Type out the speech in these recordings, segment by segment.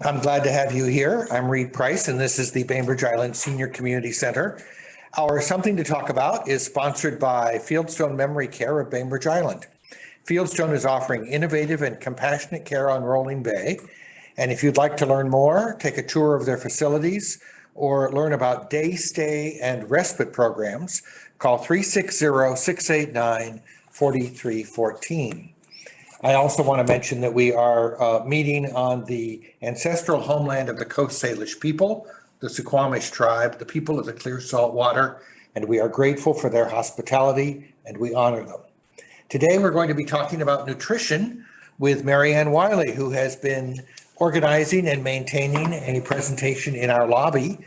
I'm glad to have you here. I'm Reed Price, and this is the Bainbridge Island Senior Community Center. Our Something to Talk About is sponsored by Fieldstone Memory Care of Bainbridge Island. Fieldstone is offering innovative and compassionate care on Rolling Bay. And if you'd like to learn more, take a tour of their facilities or learn about day, stay, and respite programs, call 360-689-4314. I also want to mention that we are meeting on the ancestral homeland of the Coast Salish people, the Suquamish tribe, the people of the clear salt water, and we are grateful for their hospitality and we honor them. Today, we're going to be talking about nutrition with Marianne Wiley, who has been organizing and maintaining a presentation in our lobby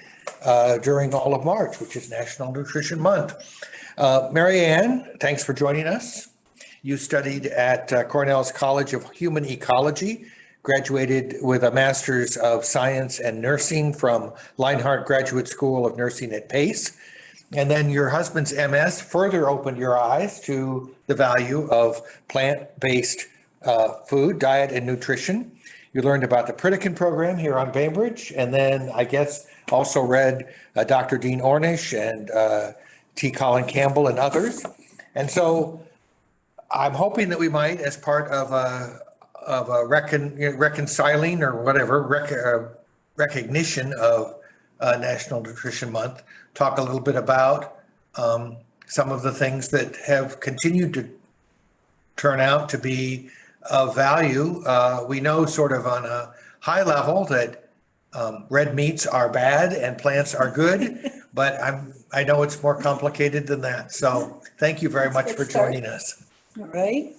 during all of March, which is National Nutrition Month. Marianne, thanks for joining us. You studied at Cornell's College of Human Ecology, graduated with a Master's of Science and Nursing from Leinhardt Graduate School of Nursing at Pace. And then your husband's MS further opened your eyes to the value of plant-based food, diet, and nutrition. You learned about the Pritikin program here on Bainbridge, and then I guess also read Dr. Dean Ornish and T. Colin Campbell and others. And so I'm hoping that we might, as part of a reconciling or whatever, recognition of National Nutrition Month, talk a little bit about some of the things that have continued to turn out to be of value. We know sort of on a high level that red meats are bad and plants are good, but I know it's more complicated than that. So thank you very much for joining us. All right.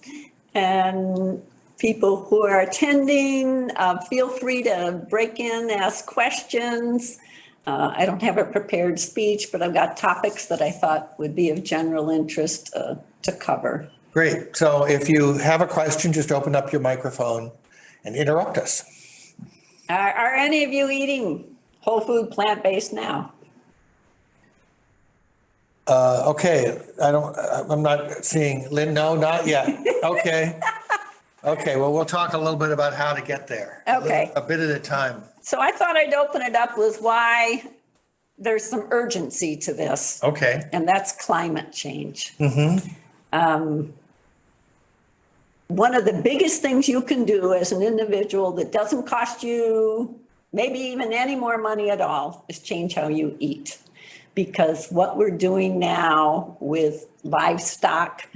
And people who are attending, feel free to break in, ask questions. I don't have a prepared speech, but I've got topics that I thought would be of general interest to cover. Great. So if you have a question, just open up your microphone and interrupt us. Are any of you eating whole food plant-based now? Okay, I'm not seeing Lynn. No, not yet. Okay. Okay, well, we'll talk a little bit about how to get there. Okay. A bit at a time. So I thought I'd open it up with why there's some urgency to this. Okay. And that's climate change. One of the biggest things you can do as an individual that doesn't cost you maybe even any more money at all is change how you eat. Because what we're doing now with livestock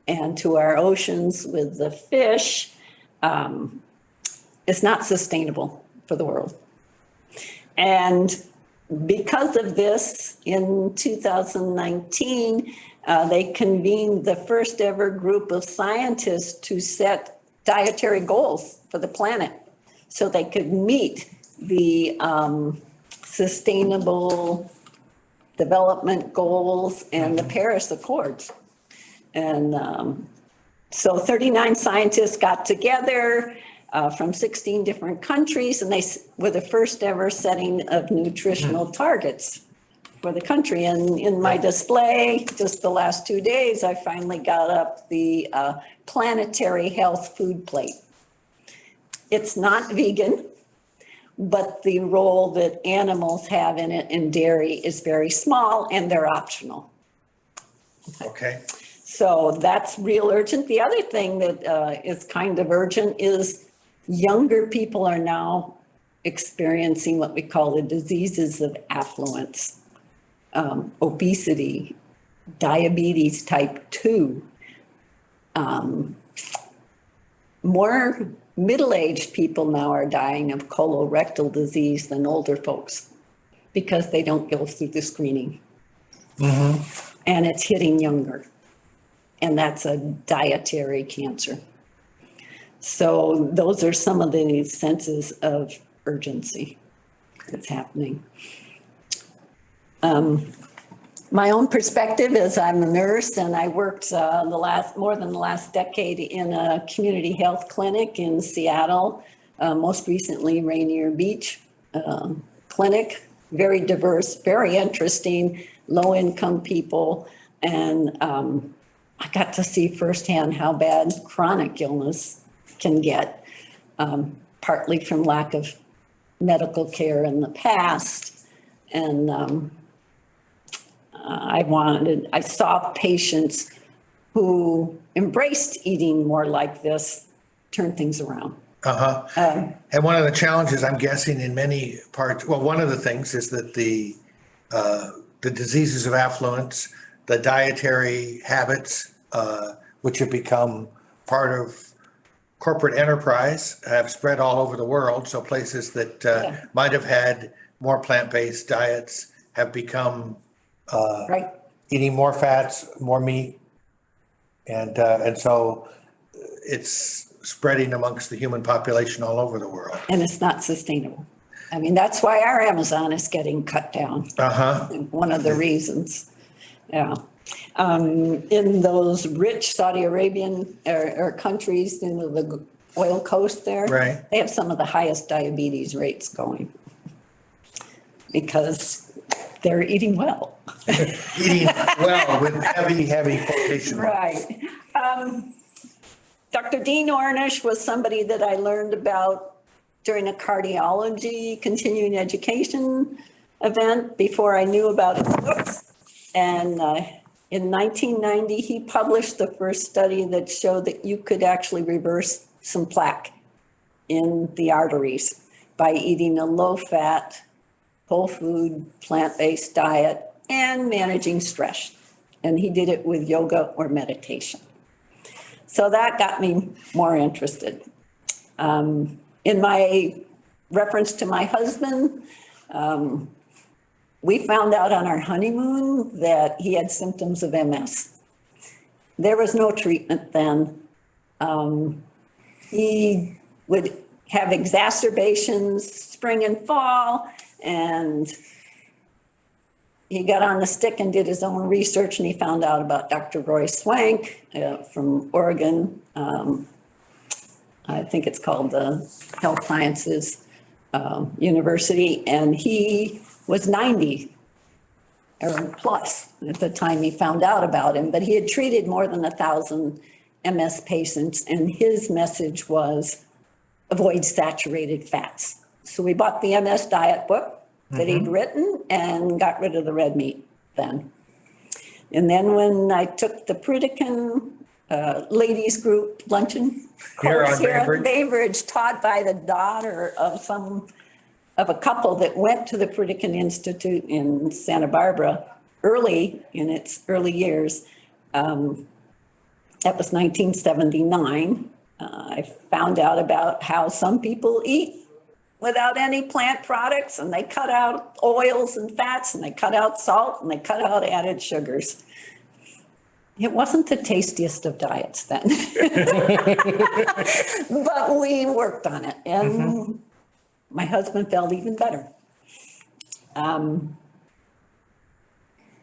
and to our oceans with the fish is not sustainable for the world. And because of this, in 2019, they convened the first ever group of scientists to set dietary goals for the planet so they could meet the sustainable development goals and the Paris Accords. And so 39 scientists got together from 16 different countries, and they were the first ever setting of nutritional targets for the country. And in my display, just the last 2 days, I finally got up the planetary health food plate. It's not vegan, but the role that animals have in it in dairy is very small and they're optional. Okay. So that's real urgent. The other thing that is kind of urgent is younger people are now experiencing what we call the diseases of affluence, obesity, diabetes type 2, more middle-aged people now are dying of colorectal disease than older folks because they don't go through the screening. And it's hitting younger. And that's a dietary cancer. So those are some of the senses of urgency that's happening. My own perspective is I'm a nurse and I worked more than the last decade in a community health clinic in Seattle, most recently Rainier Beach clinic, very diverse, very interesting, low-income people. And I got to see firsthand how bad chronic illness can get, partly from lack of medical care in the past. And I saw patients who embraced eating more like this turn things around. And one of the challenges I'm guessing in many parts, well, one of the things is that the diseases of affluence, the dietary habits, which have become part of corporate enterprise, have spread all over the world. So places that might have had more plant-based diets have become Right. eating more fats, more meat. And so it's spreading amongst the human population all over the world. And it's not sustainable. I mean, that's why our Amazon is getting cut down. One of the reasons. Yeah. In those rich Saudi Arabian or countries in the oil coast there. Right. They have some of the highest diabetes rates going because they're eating well. Eating well with heavy quotation marks. Right. Dr. Dean Ornish was somebody that I learned about during a cardiology continuing education event before I knew about his books. And in 1990, he published the first study that showed that you could actually reverse some plaque in the arteries by eating a low-fat, whole food, plant-based diet and managing stress. And he did it with yoga or meditation. So that got me more interested. In my reference to my husband, we found out on our honeymoon that he had symptoms of MS. There was no treatment then. He would have exacerbations spring and fall, and he got on the stick and did his own research, and he found out about Dr. Roy Swank from Oregon. I think it's called the Health Sciences University, and he was 90 or plus at the time he found out about him, but he had treated more than 1,000 MS patients, and his message was avoid saturated fats. So we bought the MS diet book that he'd written and got rid of the red meat then. And then when I took the Pritikin ladies group luncheon course here at Bainbridge, taught by the daughter of a couple that went to the Pritikin Institute in Santa Barbara early in its early years. That was 1979. I found out about how some people eat without any plant products, and they cut out oils and fats, and they cut out salt, and they cut out added sugars. It wasn't the tastiest of diets then. But we worked on it, and my husband felt even better.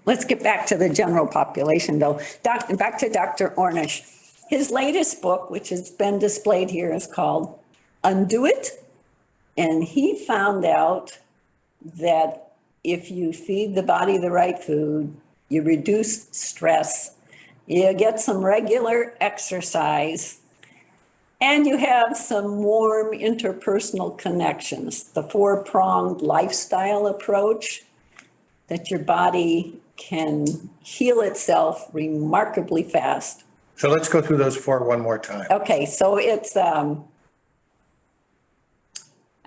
Let's get back to the general population though. Back to Dr. Ornish. His latest book, which has been displayed here, is called Undo It. And he found out that if you feed the body the right food, you reduce stress, you get some regular exercise, and you have some warm interpersonal connections, the four-pronged lifestyle approach, that your body can heal itself remarkably fast. So let's go through those four one more time. Okay, so it's,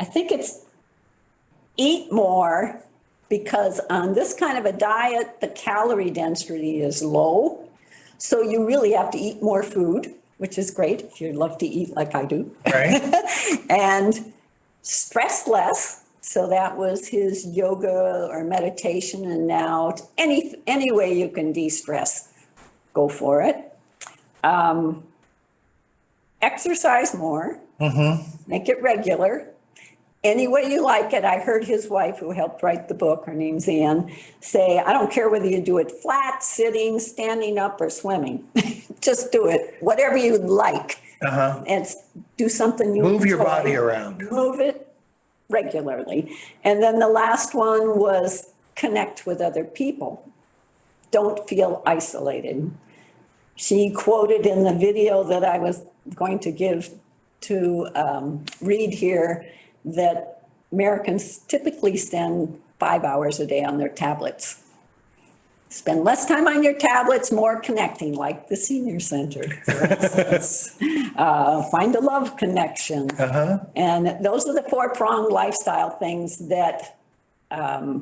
I think it's eat more, because on this kind of a diet, the calorie density is low. So you really have to eat more food, which is great if you love to eat like I do. Right. And stress less. So that was his yoga or meditation. And now any way you can de-stress, go for it. Exercise more, make it regular. Any way you like it. I heard his wife, who helped write the book, her name's Ann, say, I don't care whether you do it flat, sitting, standing up, or swimming. Just do it, whatever you'd like. And do something you Move your enjoy. body around. Move it regularly. And then the last one was connect with other people. Don't feel isolated. She quoted in the video that I was going to give to read here that Americans typically spend 5 hours a day on their tablets. Spend less time on your tablets, more connecting, like the senior center, for instance. Find a love connection. And those are the four-pronged lifestyle things that are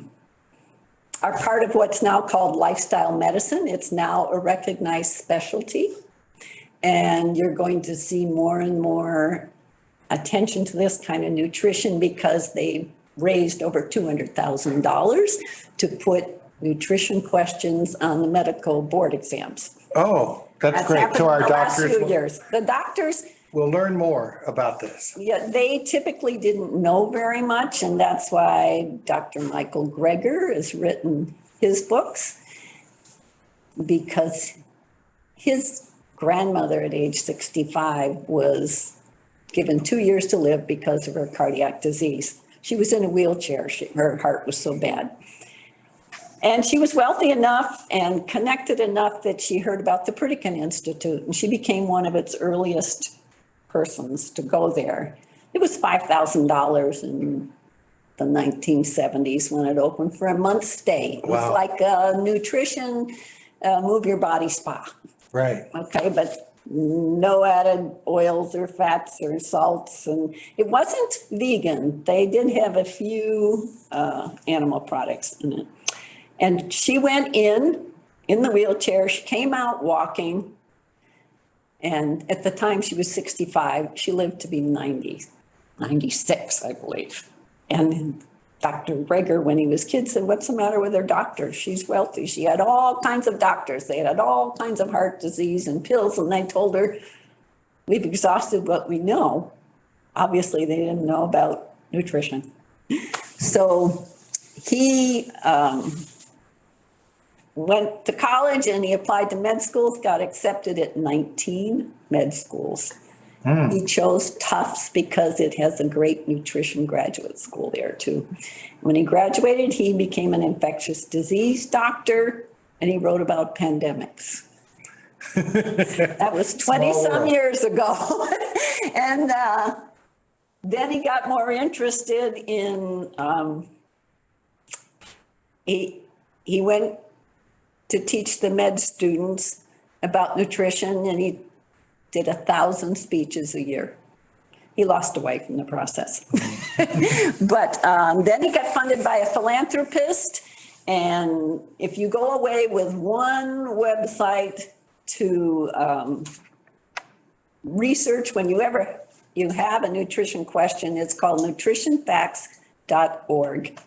part of what's now called lifestyle medicine. It's now a recognized specialty. And you're going to see more and more attention to this kind of nutrition because they raised over $200,000 to put nutrition questions on the medical board exams. Oh, that's great. happened So in our the last doctors few years. The doctors, will learn more about this. yeah, they typically didn't know very much, and that's why Dr. Michael Greger has written his books, because his grandmother at age 65 was given 2 years to live because of her cardiac disease. She was in a wheelchair. Her heart was so bad. And she was wealthy enough and connected enough that she heard about the Pritikin Institute, and she became one of its earliest persons to go there. It was $5,000 in the 1970s when it opened for a month's stay. It was Wow. like a nutrition, move your body spa. Right. Okay, but no added oils or fats or salts, and it wasn't vegan. They did have a few animal products in it. And she went in the wheelchair. She came out walking. And at the time she was 65, she lived to be 96, I believe. And Dr. Greger, when he was a kid, said, "What's the matter with her doctor? She's wealthy." She had all kinds of doctors. They had all kinds of heart disease and pills. And they told her, "We've exhausted what we know." Obviously, they didn't know about nutrition. So he went to college and he applied to med schools, got accepted at 19 med schools. He chose Tufts because it has a great nutrition graduate school there too. When he graduated, he became an infectious disease doctor and he wrote about pandemics. That was 20 Small some world. years ago. And then he got more interested in, he went to teach the med students about nutrition, and he did 1,000 speeches a year. He lost a wife in the process. But then he got funded by a philanthropist. And if you go away with one website to research when you have a nutrition question, it's called nutritionfacts.org.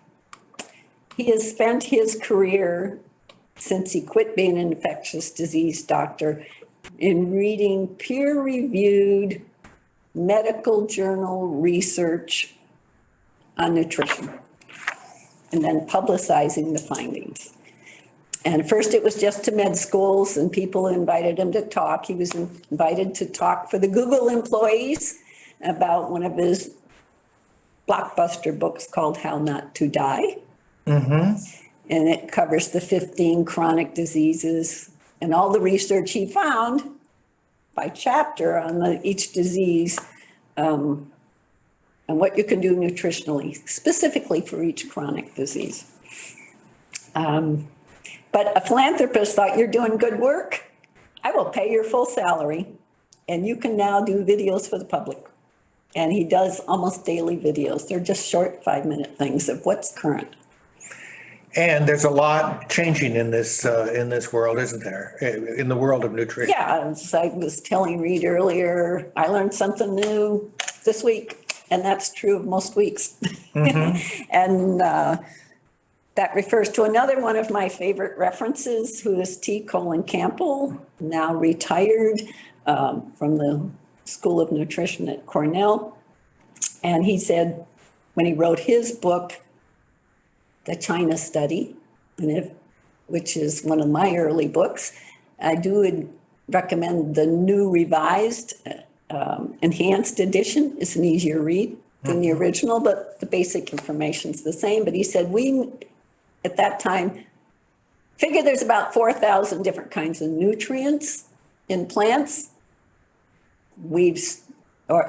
He has spent his career, since he quit being an infectious disease doctor, in reading peer-reviewed medical journal research on nutrition and then publicizing the findings. And first it was just to med schools and people invited him to talk. He was invited to talk for the Google employees about one of his blockbuster books called How Not to Die. And it covers the 15 chronic diseases and all the research he found by chapter on each disease, and what you can do nutritionally, specifically for each chronic disease. But a philanthropist thought, "You're doing good work. I will pay your full salary, and you can now do videos for the public." And he does almost daily videos. They're just short 5-minute things of what's current. And there's a lot changing in this world, isn't there? In the world of nutrition. Yeah, as I was telling Reed earlier, I learned something new this week, and that's true of most weeks. And that refers to another one of my favorite references, who is T. Colin Campbell, now retired from the School of Nutrition at Cornell. And he said, when he wrote his book, The China Study, which is one of my early books, I do recommend the new revised, enhanced edition. It's an easier read than the original, but the basic information's the same. But he said, we, at that time, figure there's about 4,000 different kinds of nutrients in plants.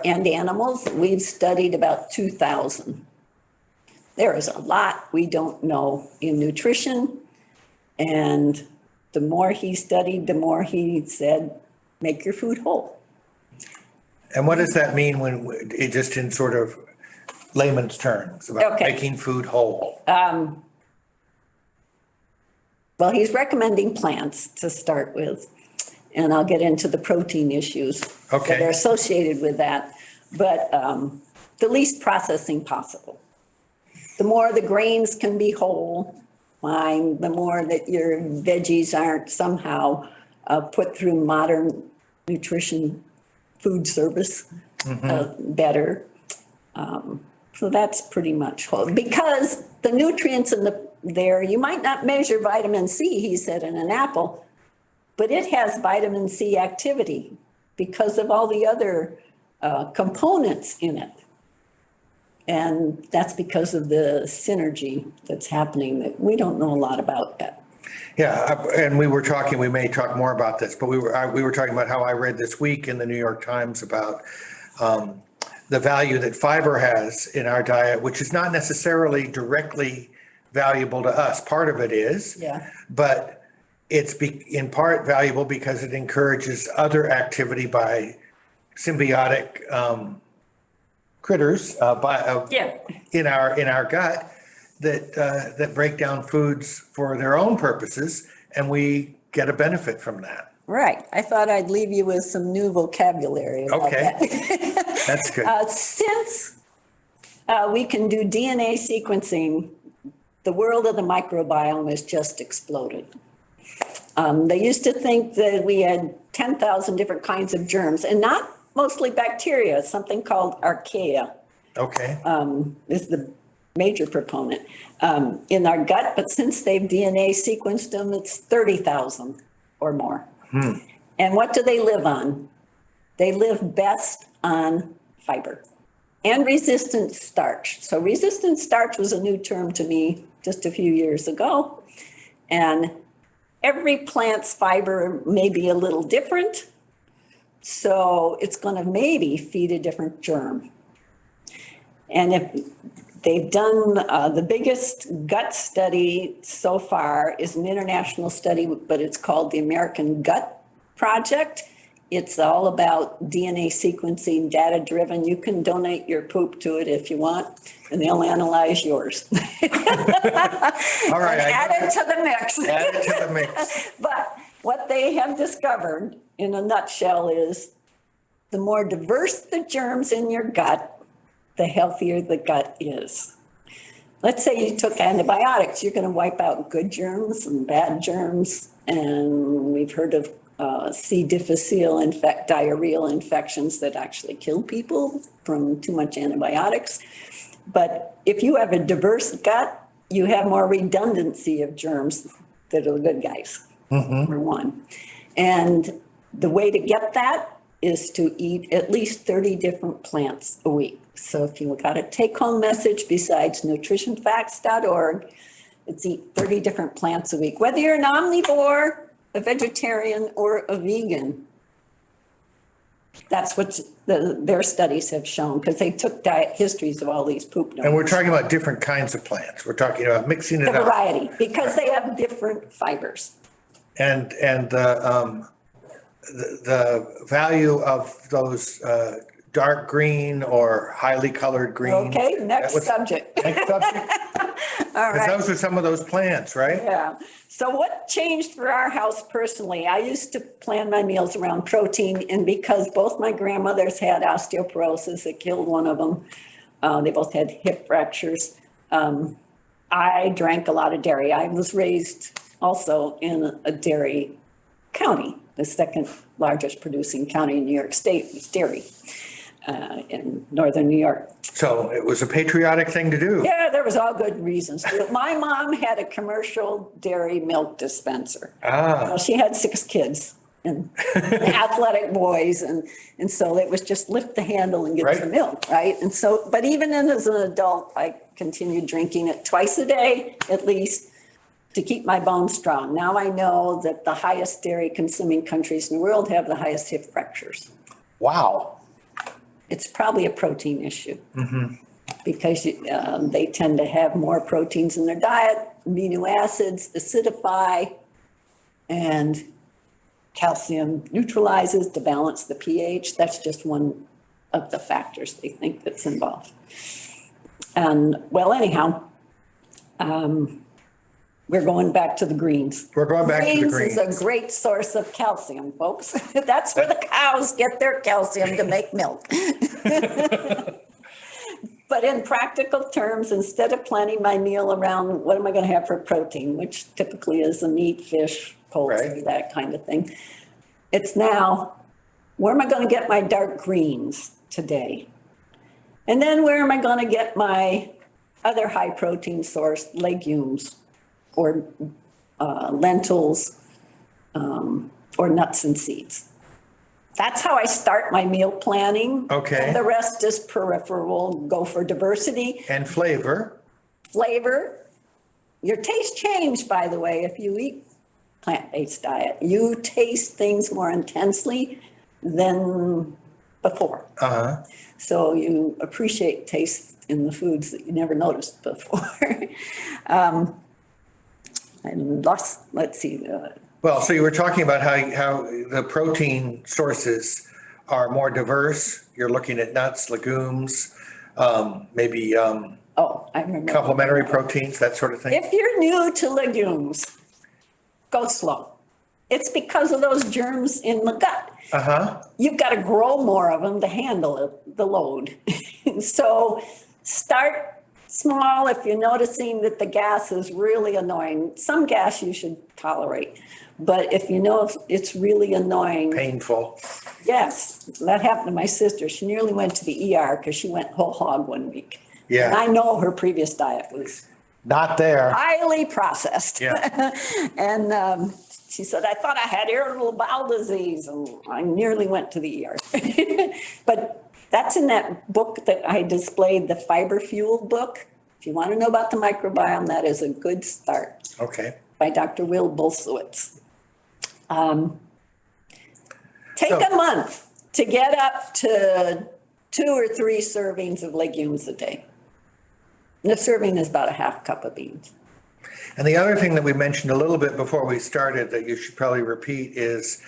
And animals. We've studied about 2,000. There is a lot we don't know in nutrition. And the more he studied, the more he said, make your food whole. And what does that mean when, it just in sort of layman's terms about Okay. making food whole? Well, he's recommending plants to start with, and I'll get into the protein issues that Okay. are associated with that. But the least processing possible. The more the grains can be whole, fine, the more that your veggies aren't somehow put through modern nutrition food service, better. So that's pretty much whole, because the nutrients in there, you might not measure vitamin C, he said, in an apple, but it has vitamin C activity because of all the other components in it. And that's because of the synergy that's happening that we don't know a lot about yet. Yeah, and we were talking, we may talk more about this, but we were talking about how I read this week in the New York Times about the value that fiber has in our diet, which is not necessarily directly valuable to us. Part of it is. Yeah. But it's in part valuable because it encourages other activity by symbiotic critters in our gut that break down foods for their own purposes, and we get a benefit from that. Right. I thought I'd leave you with some new vocabulary about Okay. that. That's good. Since we can do DNA sequencing, the world of the microbiome has just exploded. They used to think that we had 10,000 different kinds of germs, and not mostly bacteria, something called archaea. Okay. Is the major proponent in our gut, but since they've DNA sequenced them, it's 30,000 or more. And what do they live on? They live best on fiber and resistant starch. So resistant starch was a new term to me just a few years ago. And every plant's fiber may be a little different. So it's going to maybe feed a different germ. And if they've done the biggest gut study so far is an international study, but it's called the American Gut Project. It's all about DNA sequencing, data driven. You can donate your poop to it if you want, and they'll analyze yours. All right. Add it to the mix. Add it to the mix. But what they have discovered in a nutshell is the more diverse the germs in your gut, the healthier the gut is. Let's say you took antibiotics, you're going to wipe out good germs and bad germs. And we've heard of C. difficile diarrheal infections that actually kill people from too much antibiotics. But if you have a diverse gut, you have more redundancy of germs that are the good guys, number one. And the way to get that is to eat at least 30 different plants a week. So if you got a take-home message besides nutritionfacts.org, it's eat 30 different plants a week. Whether you're an omnivore, a vegetarian, or a vegan, that's what their studies have shown, because they took diet histories of all these poop donors. And we're talking about different kinds of plants. We're talking about mixing it The up. variety, because they have different fibers. And the value of those dark green or highly colored green. Okay, next subject. Next subject. All Because right. those are some of those plants, right? Yeah. So what changed for our house personally? I used to plan my meals around protein, and because both my grandmothers had osteoporosis, it killed one of them. They both had hip fractures. I drank a lot of dairy. I was raised also in a dairy county. The second largest producing county in New York State was Derry, in northern New York. So it was a patriotic thing to do. Yeah, there was all good reasons to it. My mom had a commercial dairy milk dispenser. Well, she had 6 kids and athletic boys. And so it was just lift the handle and get Right. some milk, right? And so, but even as an adult, I continued drinking it twice a day, at least, to keep my bones strong. Now I know that the highest dairy consuming countries in the world have the highest hip fractures. Wow. It's probably a protein issue. because they tend to have more proteins in their diet, amino acids acidify, and calcium neutralizes to balance the pH. That's just one of the factors they think that's involved. And well, anyhow, we're going back to the greens. We're going back to the Greens is a great source of calcium, folks. That's where the cows get their calcium to make milk. But in practical terms, instead of planning my meal around what am I going to have for protein, which typically is a meat, fish, poultry, Right. that kind of thing, it's now, where am I going to get my dark greens today? And then where am I going to get my other high protein source, legumes or lentils or nuts and seeds? That's how I start my meal planning. Okay. And the rest is peripheral, go for diversity, And flavor. flavor. Your taste change, by the way, if you eat plant-based diet. You taste things more intensely than before. Uh-huh. So you appreciate taste in the foods that you never noticed before. I lost, let's see, Well, so you were talking about how the protein sources are more diverse. You're looking at nuts, legumes, maybe oh, I remember. complementary proteins, that sort of thing. If you're new to legumes, go slow. It's because of those germs in the gut. Uh-huh. You've got to grow more of them to handle the load. So start small if you're noticing that the gas is really annoying. Some gas you should tolerate, but if you know it's really annoying, Painful. yes, that happened to my sister. She nearly went to the ER because she went whole hog one week. Yeah. And I know her previous diet was Not there. highly processed. Yeah. And she said, I thought I had irritable bowel disease, and I nearly went to the ER. But that's in that book that I displayed, the Fiber Fuel book. If you want to know about the microbiome, that is a good start, Okay. by Dr. Will Bulsiewicz. Take So- a month to get up to 2 or 3 servings of legumes a day. And a serving is about a half cup of beans. And the other thing that we mentioned a little bit before we started that you should probably repeat is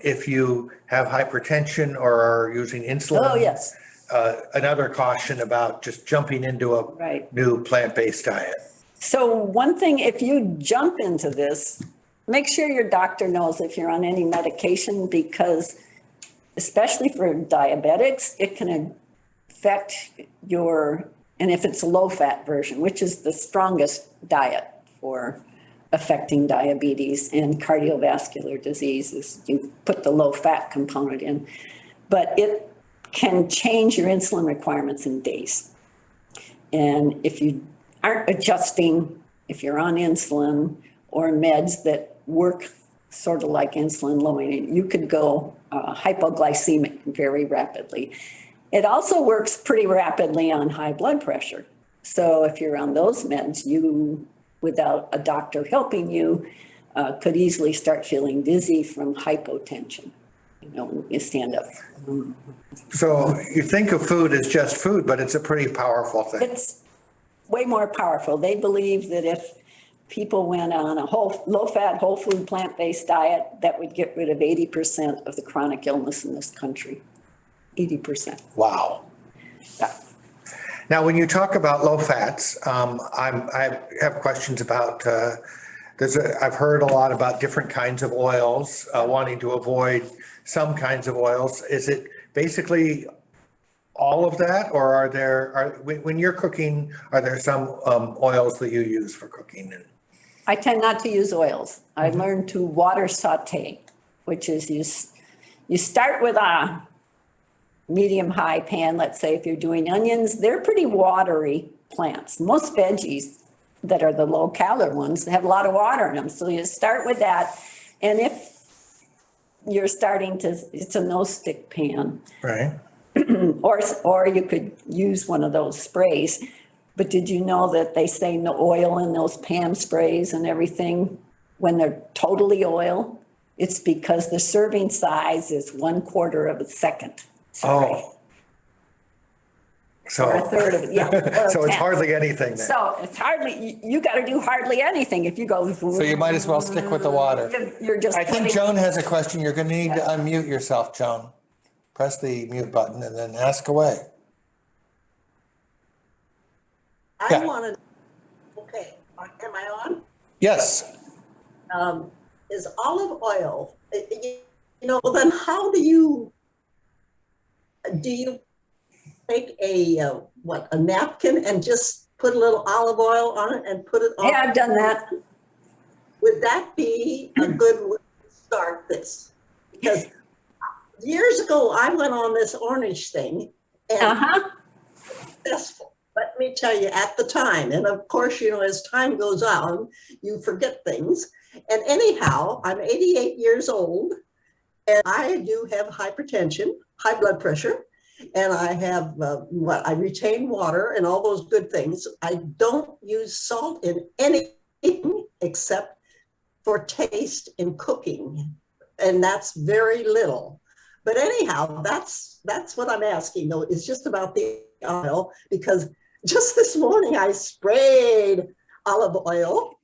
if you have hypertension or are using insulin. Oh, yes. Another caution about just jumping into a Right. new plant-based diet. So one thing, if you jump into this, make sure your doctor knows if you're on any medication, because especially for diabetics, it can affect your, and if it's a low-fat version, which is the strongest diet for affecting diabetes and cardiovascular diseases, you put the low-fat component in. But it can change your insulin requirements in days. And if you aren't adjusting, if you're on insulin or meds that work sort of like insulin lowering, you could go hypoglycemic very rapidly. It also works pretty rapidly on high blood pressure. So if you're on those meds, you, without a doctor helping you, could easily start feeling dizzy from hypotension. You know, when you stand up. So you think of food as just food, but it's a pretty powerful thing. It's way more powerful. They believe that if people went on a low-fat, whole food, plant-based diet, that would get rid of 80% of the chronic illness in this country. 80%. Wow. Yeah. Now, when you talk about low fats, I have questions about, I've heard a lot about different kinds of oils, wanting to avoid some kinds of oils. Is it basically all of that, or when you're cooking, are there some oils that you use for cooking? I tend not to use oils. I learned to water saute, which is you start with a medium-high pan. Let's say if you're doing onions, they're pretty watery plants. Most veggies that are the low-calorie ones, they have a lot of water in them. So you start with that. And if you're starting to, it's a no-stick pan. Right. Or you could use one of those sprays. But did you know that they say no oil in those pan sprays and everything when they're totally oil? It's because the serving size is 1/4 of a second. spray. Oh. So. Or a third of it, yeah. or a So it's tenth. hardly anything then. So it's hardly, you got to do hardly anything if you go. So you might as well stick with the water. You're just. I think putting- Joan has a question. You're going to need to unmute yourself, Joan. Press the mute button and then ask away. Yeah. I wanted, okay, am I on? Yes. Is olive oil, well, then how do you take a napkin and just put a little olive oil on it and put it on? Yeah, I've done that. Would that be a good way to start this? Because years ago, I went on this Ornish thing and Uh-huh. successful. Let me tell you, at the time, and of course, as time goes on, you forget things. And anyhow, I'm 88 years old, and I do have hypertension, high blood pressure, and I have I retain water and all those good things. I don't use salt in anything except for taste in cooking, and that's very little. But anyhow, that's what I'm asking, though, is just about the oil, because just this morning I sprayed olive oil.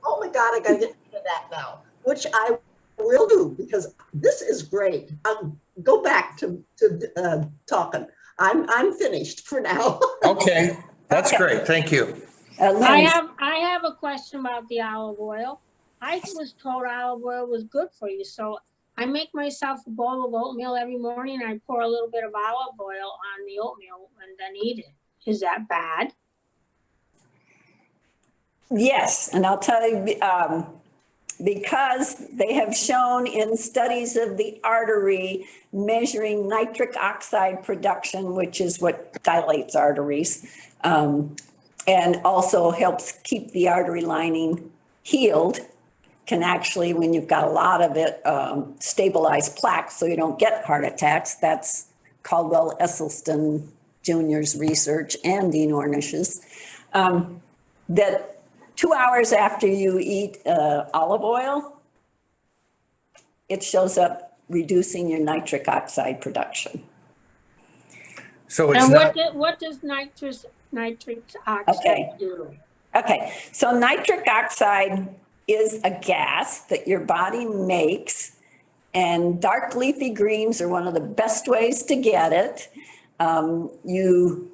Oh my God, I gotta get into that now, which I will do, because this is great. I'll go back to talking. I'm finished for now. Okay. That's Okay. great. Thank you. Lynn, I have a question about the olive oil. I was told olive oil was good for you, so I make myself a bowl of oatmeal every morning. I pour a little bit of olive oil on the oatmeal and then eat it. Is that bad? yes, and I'll tell you, because they have shown in studies of the artery measuring nitric oxide production, which is what dilates arteries, and also helps keep the artery lining healed, can actually, when you've got a lot of it, stabilize plaques so you don't get heart attacks. That's Caldwell Esselstyn Jr.'s research and Dean Ornish's. That 2 hours after you eat olive oil, it shows up reducing your nitric oxide production. So it's And not, what does nitric oxide Okay. do? Okay, so nitric oxide is a gas that your body makes, and dark leafy greens are one of the best ways to get it. You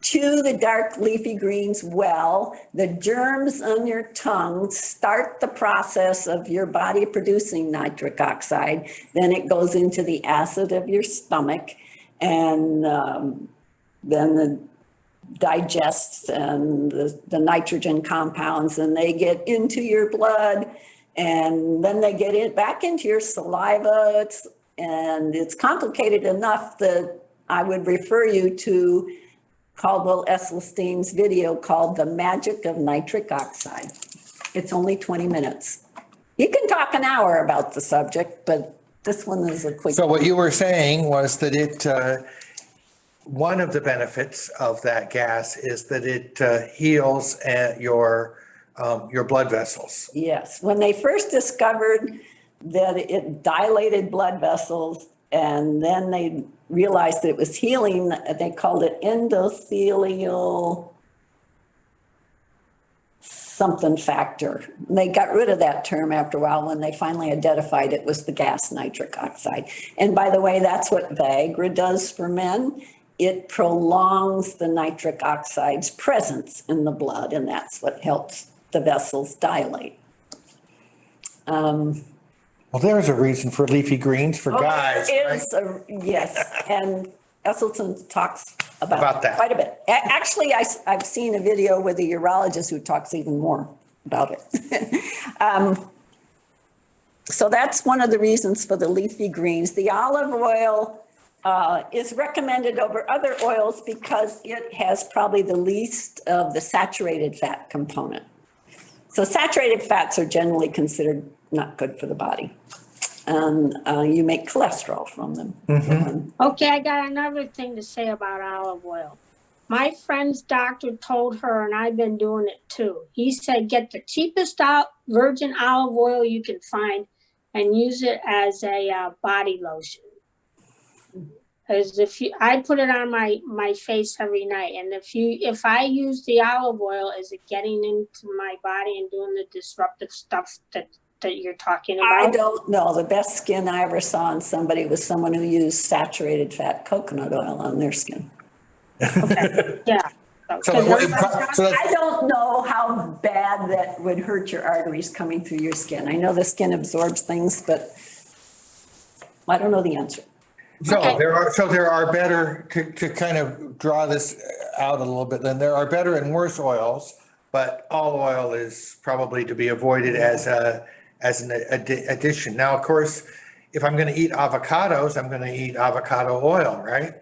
chew the dark leafy greens well, the germs on your tongue start the process of your body producing nitric oxide. Then it goes into the acid of your stomach, and then the digests and the nitrogen compounds, and they get into your blood, and then they get it back into your saliva. And it's complicated enough that I would refer you to Caldwell Esselstyn's video called The Magic of Nitric Oxide. It's only 20 minutes. You can talk an hour about the subject, but this one is a quick. so what you were saying was that one of the benefits of that gas is that it heals your blood vessels. Yes, when they first discovered that it dilated blood vessels, and then they realized that it was healing, they called it endothelial something factor. They got rid of that term after a while when they finally identified it was the gas nitric oxide. And by the way, that's what Viagra does for men. It prolongs the nitric oxide's presence in the blood, and that's what helps the vessels dilate. Well, there's a reason for leafy greens for guys, There right? is yes, and Esselstyn talks About about that. it quite a bit. Actually, I've seen a video with a urologist who talks even more about it. So that's one of the reasons for the leafy greens. The olive oil is recommended over other oils because it has probably the least of the saturated fat component. So saturated fats are generally considered not good for the body. And you make cholesterol from them. Okay, I got another thing to say about olive oil. My friend's doctor told her, and I've been doing it too. He said, get the cheapest virgin olive oil you can find and use it as a body lotion. Is I put it on my face every night, and if I use the olive oil, is it getting into my body and doing the disruptive stuff that you're talking I about? don't know. The best skin I ever saw on somebody was someone who used saturated fat coconut oil on their skin. Yeah. So, I don't know how bad that would hurt your arteries coming through your skin. I know the skin absorbs things, but I don't know the answer. Okay. there are better, to kind of draw this out a little bit, then there are better and worse oils, but olive oil is probably to be avoided as an addition. Now, of course, if I'm going to eat avocados, I'm going to eat avocado oil, right?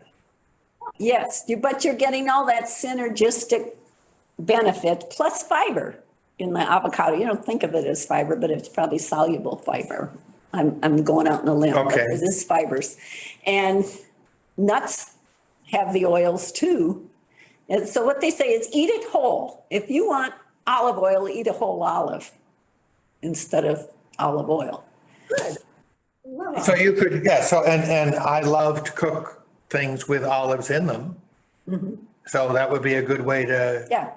Yes, but you're getting all that synergistic benefit plus fiber in the avocado. You don't think of it as fiber, but it's probably soluble fiber. I'm going out on a limb, but Okay. it is fibers. And nuts have the oils too. And so what they say is eat it whole. If you want olive oil, eat a whole olive instead of olive oil. Good. Wow. So you could, yeah, so, and I love to cook things with olives in them. So that would be a good way to Yeah,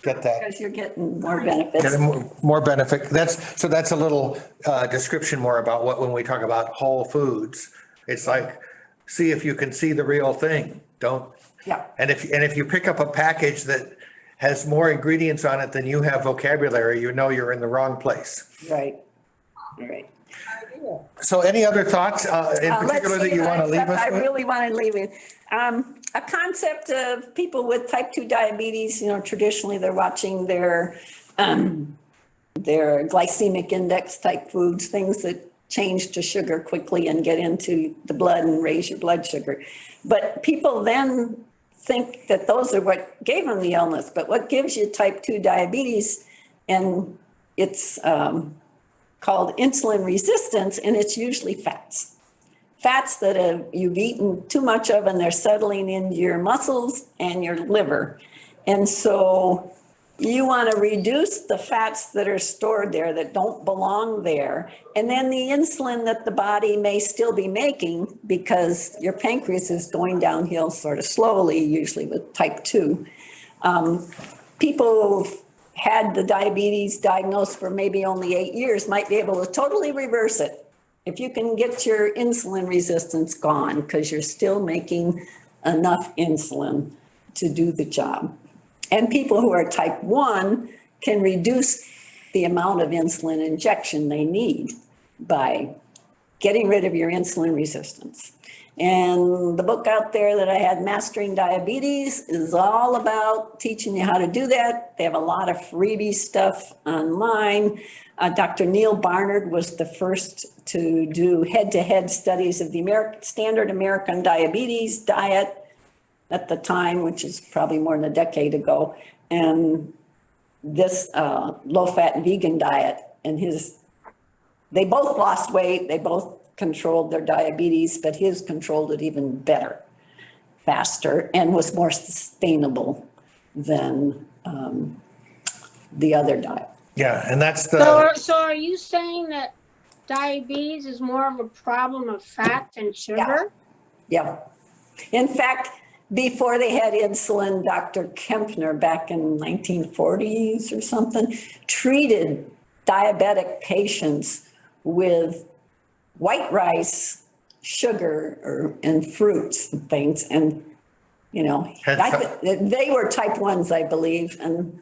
get that. because you're getting more benefits. Get more benefit. That's a little description more about when we talk about whole foods. It's like, see if you can see the real thing. Don't. Yeah. And if you pick up a package that has more ingredients on it than you have vocabulary, you know you're in the wrong place. Right, right. So any other thoughts in Let's particular that see, you want to leave us I with? really want to leave it. A concept of people with type 2 diabetes, traditionally they're watching their glycemic index type foods, things that change to sugar quickly and get into the blood and raise your blood sugar. But people then think that those are what gave them the illness. But what gives you type 2 diabetes, and it's called insulin resistance, and it's usually fats. Fats that you've eaten too much of and they're settling into your muscles and your liver. And so you want to reduce the fats that are stored there that don't belong there. And then the insulin that the body may still be making, because your pancreas is going downhill sort of slowly, usually with type 2. People who've had the diabetes diagnosed for maybe only 8 years might be able to totally reverse it. If you can get your insulin resistance gone, because you're still making enough insulin to do the job. And people who are type 1 can reduce the amount of insulin injection they need by getting rid of your insulin resistance. And the book out there that I had, Mastering Diabetes, is all about teaching you how to do that. They have a lot of freebie stuff online. Dr. Neil Barnard was the first to do head-to-head studies of the standard American diabetes diet at the time, which is probably more than a decade ago, and this low-fat vegan diet. And they both lost weight, they both controlled their diabetes, but his controlled it even better, faster, and was more sustainable than the other diet. Yeah, and that's the, So are you saying that diabetes is more of a problem of fat than sugar? Yeah. In fact, before they had insulin, Dr. Kempner back in 1940s or something treated diabetic patients with white rice, sugar, and fruits and things. And, they were type 1s, I believe, and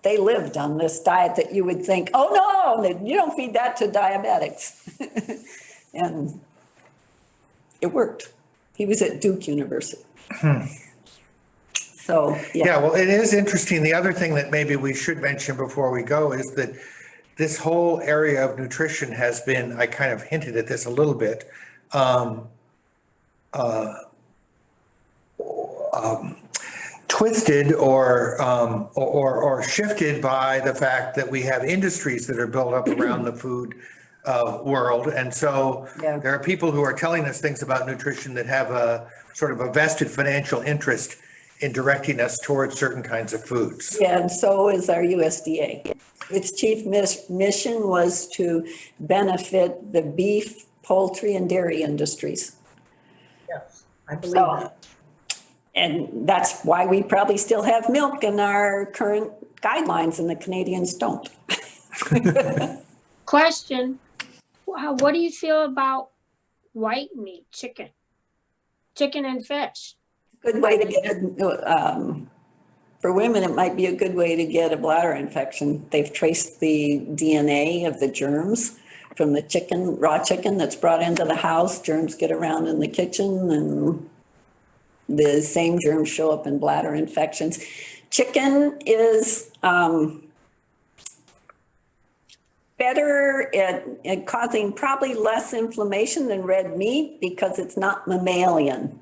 they lived on this diet that you would think, oh no, you don't feed that to diabetics. And it worked. He was at Duke University. So, yeah, well, it is interesting. The other thing that maybe we should mention before we go is that this whole area of nutrition has been, I kind of hinted at this a little bit, twisted or shifted by the fact that we have industries that are built up around the food world. And so Yeah. there are people who are telling us things about nutrition that have a sort of a vested financial interest in directing us towards certain kinds of foods. yeah, and so is our USDA. Its chief mission was to benefit the beef, poultry, and dairy industries. Yes. I believe So- that. And that's why we probably still have milk in our current guidelines and the Canadians don't. Question, what do you feel about white meat, chicken? Chicken and fish? Good way to get for women, it might be a good way to get a bladder infection. They've traced the DNA of the germs from the chicken, raw chicken that's brought into the house. Germs get around in the kitchen and the same germs show up in bladder infections. Chicken is better at causing probably less inflammation than red meat because it's not mammalian.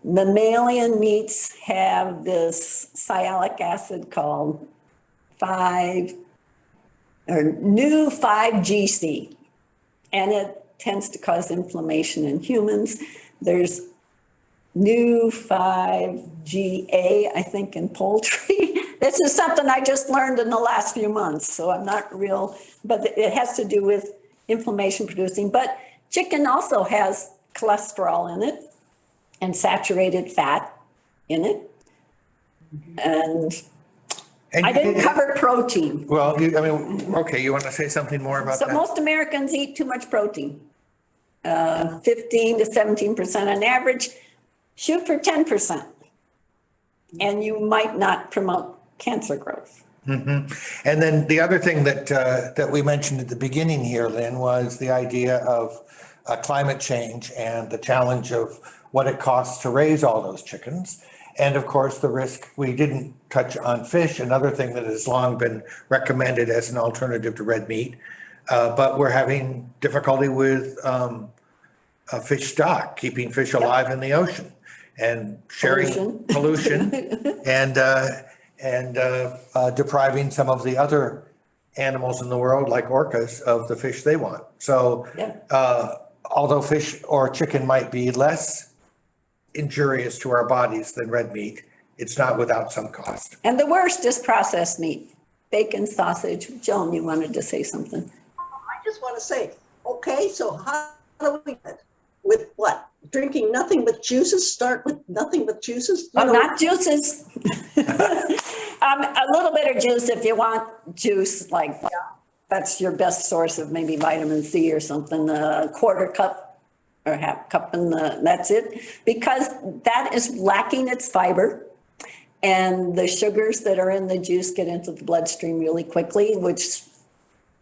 Mammalian meats have this sialic acid called new 5-GC, and it tends to cause inflammation in humans. There's new 5-GA, I think, in poultry. This is something I just learned in the last few months, so I'm not real, but it has to do with inflammation producing. But chicken also has cholesterol in it and saturated fat in it. And And I you didn't did- cover protein. Well, okay, you want to say something more about So that? most Americans eat too much protein. 15 to 17% on average. Shoot for 10%. And you might not promote cancer growth. And then the other thing that we mentioned at the beginning here, Lynn, was the idea of climate change and the challenge of what it costs to raise all those chickens. And of course, the risk, we didn't touch on fish, another thing that has long been recommended as an alternative to red meat. But we're having difficulty with fish stock, keeping fish alive in the ocean and sharing pollution and depriving some of the other animals in the world like orcas of the fish they want. So although fish or chicken might be less injurious to our bodies than red meat, it's not without some cost. And the worst is processed meat, bacon, sausage. Joan, you wanted to say something? I just want to say, okay, so how do we get with what? Drinking nothing but juices? Start with nothing but juices? You know, Not juices. A little bit of juice if you want juice, like that's your best source of maybe vitamin C or something, a quarter cup or half cup and that's it. Because that is lacking its fiber. And the sugars that are in the juice get into the bloodstream really quickly, which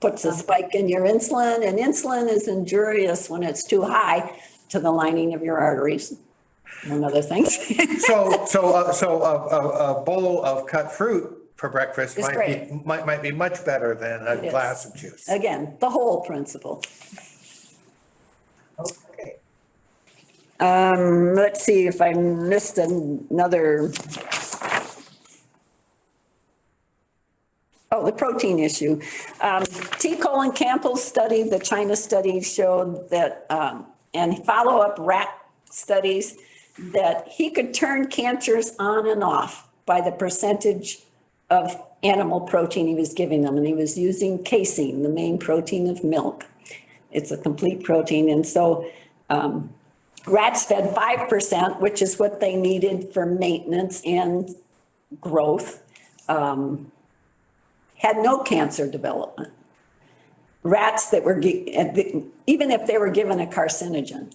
puts a spike in your insulin. And insulin is injurious when it's too high to the lining of your arteries, among other things. So a bowl of cut fruit for breakfast It's might be much better than It a is. glass of juice. Again, the whole principle. okay. Let's see if I missed another. Oh, the protein issue. T. Colin Campbell's study, the China study showed that, and follow-up rat studies, that he could turn cancers on and off by the percentage of animal protein he was giving them. And he was using casein, the main protein of milk. It's a complete protein. And so rats fed 5%, which is what they needed for maintenance and growth. Had no cancer development. Rats that were, even if they were given a carcinogen,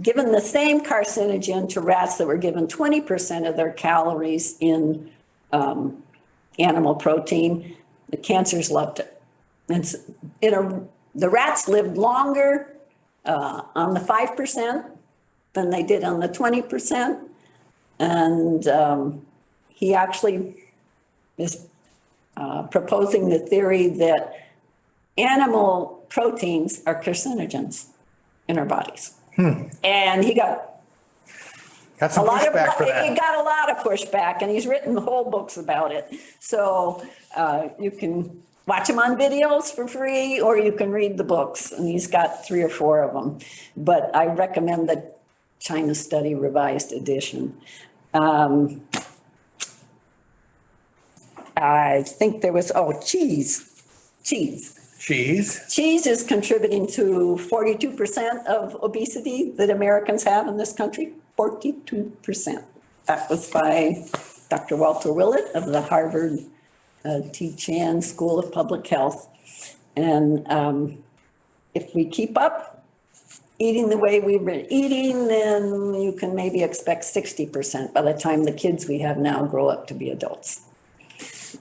given the same carcinogen to rats that were given 20% of their calories in animal protein, the cancers loved it. And the rats lived longer on the 5% than they did on the 20%. And he actually is proposing the theory that animal proteins are carcinogens in our bodies. And he got Got some pushback for he that. got a lot of pushback, and he's written whole books about it. So you can watch him on videos for free, or you can read the books, and he's got 3 or 4 of them. But I recommend the China Study Revised Edition. I think there was, cheese. Cheese. Cheese is contributing to 42% of obesity that Americans have in this country, 42%. That was by Dr. Walter Willett of the Harvard T. Chan School of Public Health. And if we keep up eating the way we've been eating, then you can maybe expect 60% by the time the kids we have now grow up to be adults.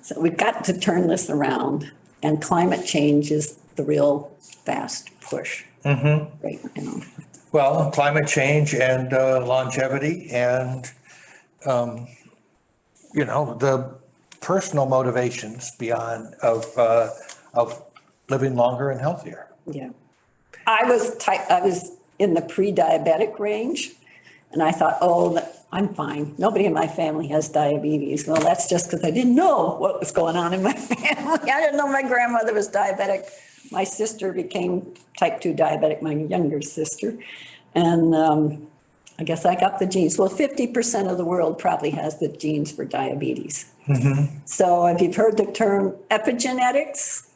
So we've got to turn this around, and climate change is the real fast push right now. Well, climate change and longevity and, the personal motivations beyond of living longer and healthier. Yeah. I was in the pre-diabetic range, and I thought, oh, I'm fine. Nobody in my family has diabetes. Well, that's just because I didn't know what was going on in my family. I didn't know my grandmother was diabetic. My sister became type 2 diabetic, my younger sister. And I guess I got the genes. Well, 50% of the world probably has the genes for diabetes. So if you've heard the term epigenetics,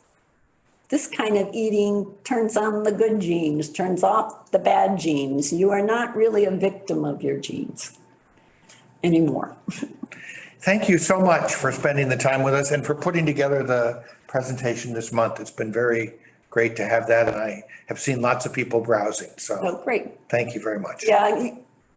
this kind of eating turns on the good genes, turns off the bad genes. You are not really a victim of your genes anymore. Thank you so much for spending the time with us and for putting together the presentation this month. It's been very great to have that, and I have seen lots of people browsing, so Oh, great. thank you very much. Yeah,